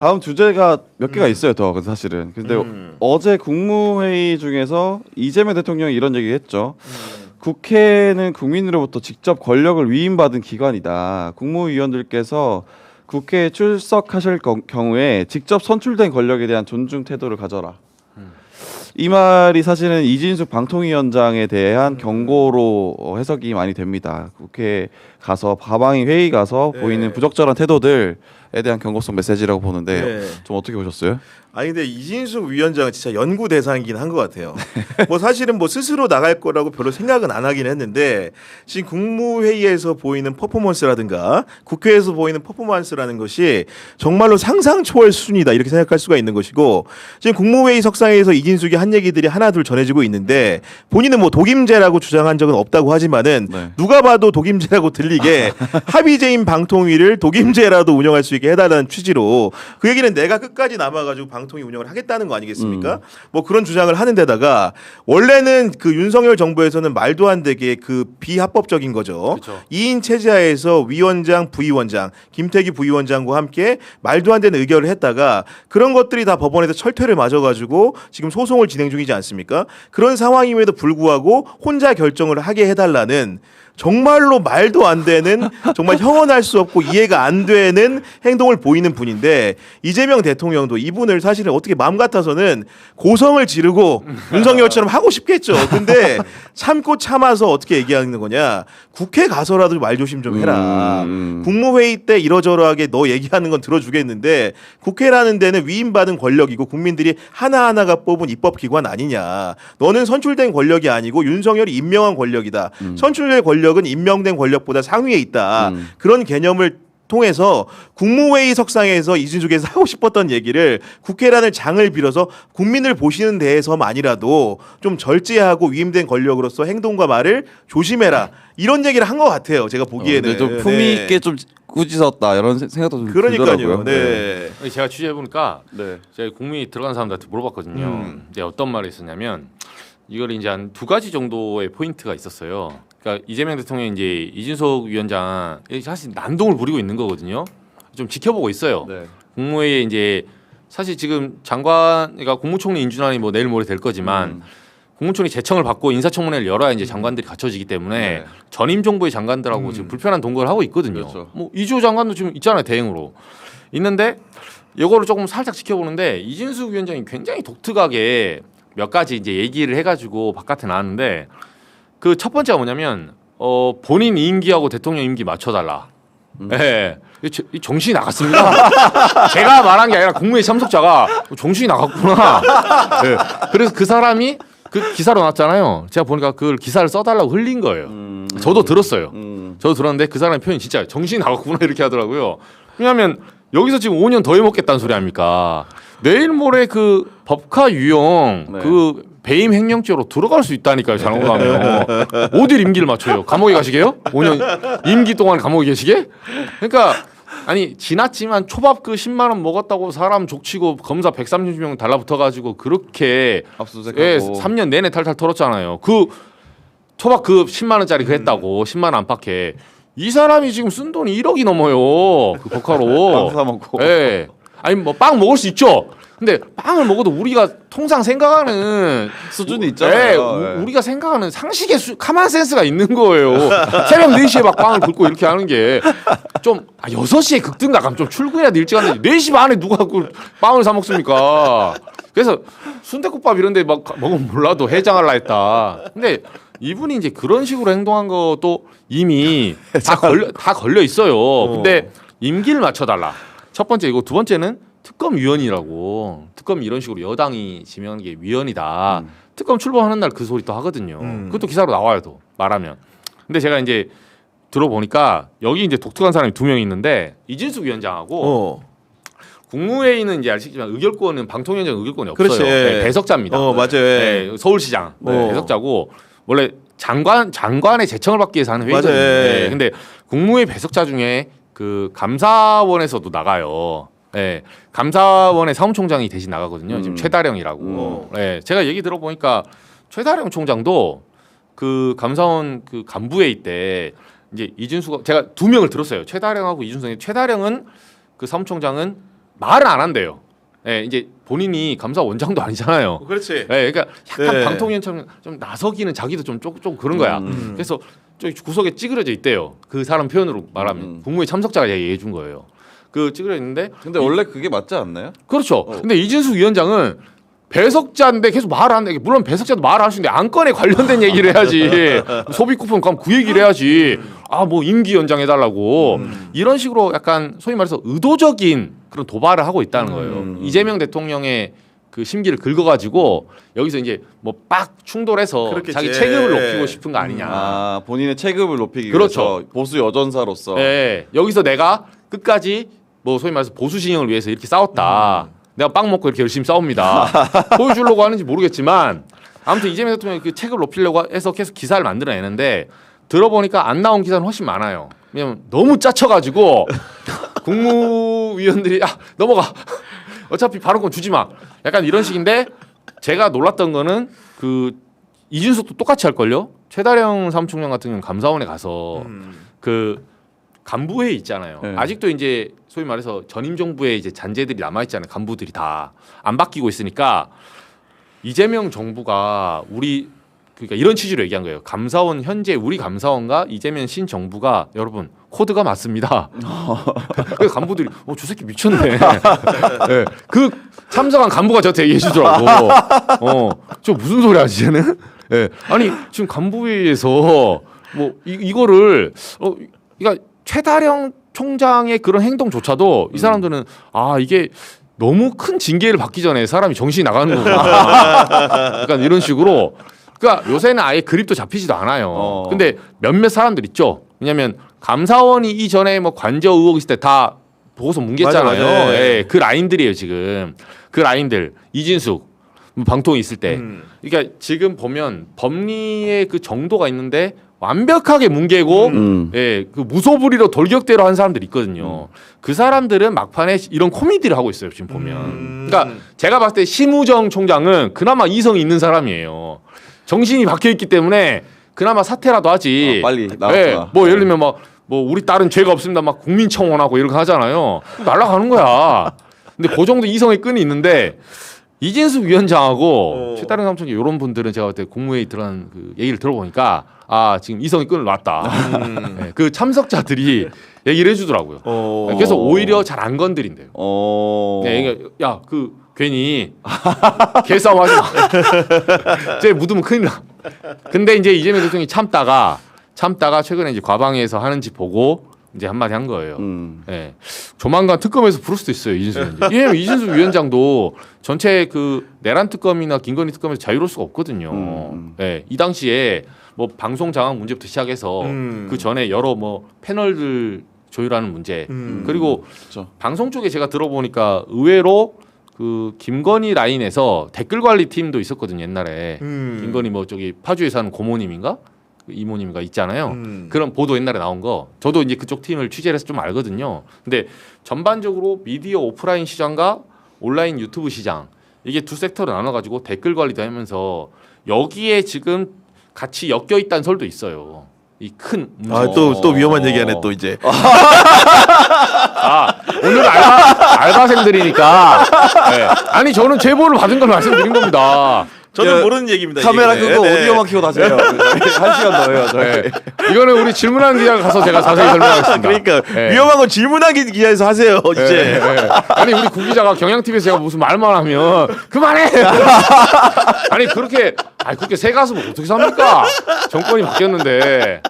다음 주제가 몇 개가 있어요, 더. 근데 사실은. 근데 어제 국무회의 중에서 이재명 대통령이 이런 얘기했죠. 국회는 국민으로부터 직접 권력을 위임받은 기관이다. 국무위원들께서 국회에 출석하실 경우에 직접 선출된 권력에 대한 존중 태도를 가져라. 이 말이 사실은 이진숙 방통위원장에 대한 경고로 해석이 많이 됩니다. 국회에 가서 과방위 회의 가서 보이는 부적절한 태도들에 대한 경고성 메시지라고 보는데 좀 어떻게 보셨어요? 아니 근데 이진숙 위원장은 진짜 연구 대상이긴 한 것 같아요. 뭐 사실은 뭐 스스로 나갈 거라고 별로 생각은 안 하긴 했는데 지금 국무회의에서 보이는 퍼포먼스라든가 국회에서 보이는 퍼포먼스라는 것이 정말로 상상 초월 수준이다 이렇게 생각할 수가 있는 것이고 지금 국무회의 석상에서 이진숙이 한 얘기들이 하나둘 전해지고 있는데 본인은 뭐 독임제라고 주장한 적은 없다고 하지만은 누가 봐도 독임제라고 들리게 합의제인 방통위를 독임제라도 운영할 수 있게 해달라는 취지로 그 얘기는 내가 끝까지 남아가지고 방통위 운영을 하겠다는 거 아니겠습니까? 뭐 그런 주장을 하는 데다가 원래는 그 윤석열 정부에서는 말도 안 되게 그 비합법적인 거죠. 그쵸. 2인 체제하에서 위원장, 부위원장, 김태기 부위원장과 함께 말도 안 되는 의결을 했다가 그런 것들이 다 법원에서 철퇴를 맞아가지고 지금 소송을 진행 중이지 않습니까? 그런 상황임에도 불구하고 혼자 결정을 하게 해달라는 정말로 말도 안 되는 정말 형언할 수 없고 이해가 안 되는 행동을 보이는 분인데 이재명 대통령도 이분을 사실은 어떻게 마음 같아서는 고성을 지르고 윤석열처럼 하고 싶겠죠. 근데 참고 참아서 어떻게 얘기하는 거냐. 국회 가서라도 말 조심 좀 해라. 국무회의 때 이러저러하게 너 얘기하는 건 들어주겠는데 국회라는 데는 위임받은 권력이고 국민들이 하나하나가 뽑은 입법기관 아니냐. 너는 선출된 권력이 아니고 윤석열이 임명한 권력이다. 선출된 권력은 임명된 권력보다 상위에 있다. 그런 개념을 통해서 국무회의 석상에서 이진숙에서 하고 싶었던 얘기를 국회라는 장을 빌어서 국민을 보시는 데에서만이라도 좀 절제하고 위임된 권력으로서 행동과 말을 조심해라. 이런 얘기를 한 것 같아요. 제가 보기에는. 좀 품위 있게 좀 꾸짖었다 이런 생각도 좀 들더라고요. 네. 제가 취재해 보니까 제가 국무회의 들어간 사람들한테 물어봤거든요. 근데 어떤 말이 있었냐면 이걸 이제 한 두 가지 정도의 포인트가 있었어요. 그러니까 이재명 대통령이 이제 이준석 위원장 사실 난동을 부리고 있는 거거든요. 좀 지켜보고 있어요. 국무회의에 이제 사실 지금 장관, 그러니까 국무총리 인준안이 뭐 내일 모레 될 거지만 국무총리 제청을 받고 인사청문회를 열어야 이제 장관들이 갖춰지기 때문에 전임 정부의 장관들하고 지금 불편한 동거를 하고 있거든요. 그렇죠. 뭐 이주호 장관도 지금 있잖아요, 대행으로 있는데 이거를 조금 살짝 지켜보는데 이진숙 위원장이 굉장히 독특하게 몇 가지 이제 얘기를 해가지고 바깥에 나왔는데. 그 첫 번째가 뭐냐면 본인 임기하고 대통령 임기 맞춰달라. 네. 정신이 나갔습니다. 제가 말한 게 아니라 국무회의 참석자가 정신이 나갔구나. 네. 그래서 그 사람이 그 기사로 나왔잖아요. 제가 보니까 그걸 기사를 써달라고 흘린 거예요. 저도 들었어요. 저도 들었는데 그 사람의 표현이 진짜 정신이 나갔구나 이렇게 하더라고요. 왜냐하면 여기서 지금 5년 더 해먹겠다는 소리 아닙니까? 내일 모레 그 법카 유형 그 배임 횡령죄로 들어갈 수 있다니까요. 잘못하면 어딜 임기를 맞춰요? 감옥에 가시게요? 5년 임기 동안 감옥에 계시게? 그러니까 아니 지났지만 초밥 그 10만 원 먹었다고 사람 족치고 검사 130명 달라붙어가지고 그렇게 압수수색하고 3년 내내 탈탈 털었잖아요. 그 초밥 그 10만 원짜리 그 했다고 10만 원 안팎에 이 사람이 지금 쓴 돈이 1억이 넘어요. 그 법카로. 빵 사 먹고. 예. 아니 뭐 빵 먹을 수 있죠. 근데 빵을 먹어도 우리가 통상 생각하는 수준이 있잖아요. 우리가 생각하는 상식의 카만 센스가 있는 거예요. 새벽 4시에 막 빵을 긁고 이렇게 하는 게 좀 6시에 극등 나가면 좀 출근해야 돼. 일찍 하는데 4시 반에 누가 그 빵을 사 먹습니까? 그래서 순댓국밥 이런 데 막 먹으면 몰라도 해장하려 했다. 근데 이분이 이제 그런 식으로 행동한 것도 이미 다 걸려 있어요. 근데 임기를 맞춰달라. 첫 번째 이거, 두 번째는 특검위원이라고. 특검 이런 식으로 여당이 지명한 게 위원이다. 특검 출범하는 날 그 소리 또 하거든요. 그것도 기사로 나와요, 또 말하면. 근데 제가 이제 들어보니까 여기 이제 독특한 사람이 2명 있는데 이진숙 위원장하고 국무회의는 이제 아시겠지만 의결권은 방통위원장 의결권이 없어요. 네, 배석자입니다. 맞아요. 네, 서울시장 배석자고 원래 장관의 제청을 받기 위해서 하는 회의거든요. 네, 근데 국무회의 배석자 중에 그 감사원에서도 나가요. 네, 감사원의 사무총장이 대신 나가거든요. 지금 최다령이라고. 네, 제가 얘기 들어보니까 최다령 총장도 그 감사원 그 간부회의 때 이제 이준수가 제가 2명을 들었어요. 최다령하고 이준석이. 최다령은 그 사무총장은 말을 안 한대요. 예, 이제 본인이 감사원장도 아니잖아요. 그렇지. 예, 그러니까 약간 네. 방통위원처럼 좀 나서기는 자기도 좀 그런 거야. 그래서 저기 구석에 찌그러져 있대요. 그 사람 표현으로 말하면 국무회의 참석자가 얘기해 준 거예요. 그 찌그러 있는데 근데 원래 그게 맞지 않나요? 그렇죠. 근데 이진숙 위원장은 배석자인데 계속 말을 하는데 물론 배석자도 말을 할 수 있는데 안건에 관련된 얘기를 해야지. 소비 쿠폰 그럼 그 얘기를 해야지. 아 뭐 임기 연장해달라고 이런 식으로 약간 소위 말해서 의도적인 그런 도발을 하고 있다는 거예요. 이재명 대통령의 그 심기를 긁어가지고 여기서 이제 뭐 빡 충돌해서 그렇겠지. 자기 체급을 높이고 싶은 거 아니냐. 아 본인의 체급을 높이기 그렇죠. 위해서 보수 여전사로서. 네, 여기서 내가 끝까지 뭐 소위 말해서 보수 진영을 위해서 이렇게 싸웠다. 내가 빵 먹고 이렇게 열심히 싸웁니다. 보여주려고 하는지 모르겠지만 아무튼 이재명 대통령이 그 책을 높이려고 해서 계속 기사를 만들어내는데 들어보니까 안 나온 기사는 훨씬 많아요. 왜냐면 너무 짜쳐가지고 국무위원들이 넘어가. 어차피 발언권 주지 마. 약간 이런 식인데 제가 놀랐던 거는 그 이준석도 똑같이 할걸요. 최다령 사무총장 같은 경우는 감사원에 가서 그 간부회의 있잖아요. 네. 아직도 이제 소위 말해서 전임 정부의 이제 잔재들이 남아 있잖아요. 간부들이 다 안 바뀌고 있으니까 이재명 정부가 우리 그러니까 이런 취지로 얘기한 거예요. 감사원 현재 우리 감사원과 이재명 신 정부가 여러분 코드가 맞습니다. 그 간부들이 저 새끼 미쳤네. 네. 그 참석한 간부가 저한테 얘기해 주더라고. 저 무슨 소리 하지 쟤는? 네. 아니 지금 간부회의에서 뭐 이거를 그러니까 최다령 총장의 그런 행동조차도 이 사람들은 이게 너무 큰 징계를 받기 전에 사람이 정신이 나가는 거구나. 약간 이런 식으로. 그러니까 요새는 아예 그립도 잡히지도 않아요. 근데 몇몇 사람들 있죠. 왜냐하면 감사원이 이전에 뭐 관저 의혹 있을 때 다 보고서 뭉갰잖아요. 맞아. 예, 그 라인들이에요 지금. 그 라인들 이진숙 방통위 있을 때. 그러니까 지금 보면 법리의 그 정도가 있는데 완벽하게 뭉개고 예, 그 무소불위로 돌격대로 한 사람들이 있거든요. 그 사람들은 막판에 이런 코미디를 하고 있어요 지금 보면. 그러니까 제가 봤을 때 심우정 총장은 그나마 이성이 있는 사람이에요. 정신이 박혀 있기 때문에 그나마 사퇴라도 하지. 빨리 나왔구나. 예, 뭐 예를 들면 뭐 우리 딸은 죄가 없습니다. 막 국민청원하고 이런 거 하잖아요. 날아가는 거야. 근데 그 정도 이성의 끈이 있는데 이진숙 위원장하고 최다령 사무총장 이런 분들은 제가 그때 국무회의 들어간 그 얘기를 들어보니까 지금 이성의 끈을 놨다. 네, 그 참석자들이 얘기를 해주더라고요. 그래서 오히려 잘 안 건드린대요. 네, 그러니까 야그 괜히 개싸움하지 마. 쟤 묻으면 큰일 나. 근데 이제 이재명 대통령이 참다가 최근에 이제 과방위에서 하는 짓 보고 이제 한마디 한 거예요. 네. 조만간 특검에서 부를 수도 있어요 이진숙 위원장. 왜냐면 이진숙 위원장도 전체 그 내란 특검이나 김건희 특검에서 자유로울 수가 없거든요. 네. 이 당시에 뭐 방송 장악 문제부터 시작해서 그 전에 여러 뭐 패널들 조율하는 문제 그리고 그렇죠. 방송 쪽에 제가 들어보니까 의외로 그 김건희 라인에서 댓글 관리 팀도 있었거든요 옛날에. 김건희 뭐 저기 파주에 사는 고모님인가 이모님인가 있잖아요. 그런 보도 옛날에 나온 거 저도 이제 그쪽 팀을 취재를 해서 좀 알거든요. 근데 전반적으로 미디어 오프라인 시장과 온라인 유튜브 시장 이게 두 섹터로 나눠가지고 댓글 관리도 하면서 여기에 지금 같이 엮여 있다는 설도 있어요. 이 큰 또 위험한 얘기하네 또 이제. 오늘 알바생들이니까. 네. 아니 저는 제보를 받은 걸 말씀드린 겁니다. 저는 모르는 얘기입니다. 카메라 이게. 끄고 네. 오디오만 켜고 다시 해요. 1시간 더 해요. 저희. 네. 이거는 우리 질문하는 기자가 가서 제가 자세히 설명하겠습니다. 그러니까 네. 위험한 건 질문하기 기자에서 하세요 이제. 네. 아니 우리 구 기자가 경향TV에서 제가 무슨 말만 하면 그만해. 아니 그렇게 새 가슴을 어떻게 삽니까? 정권이 바뀌었는데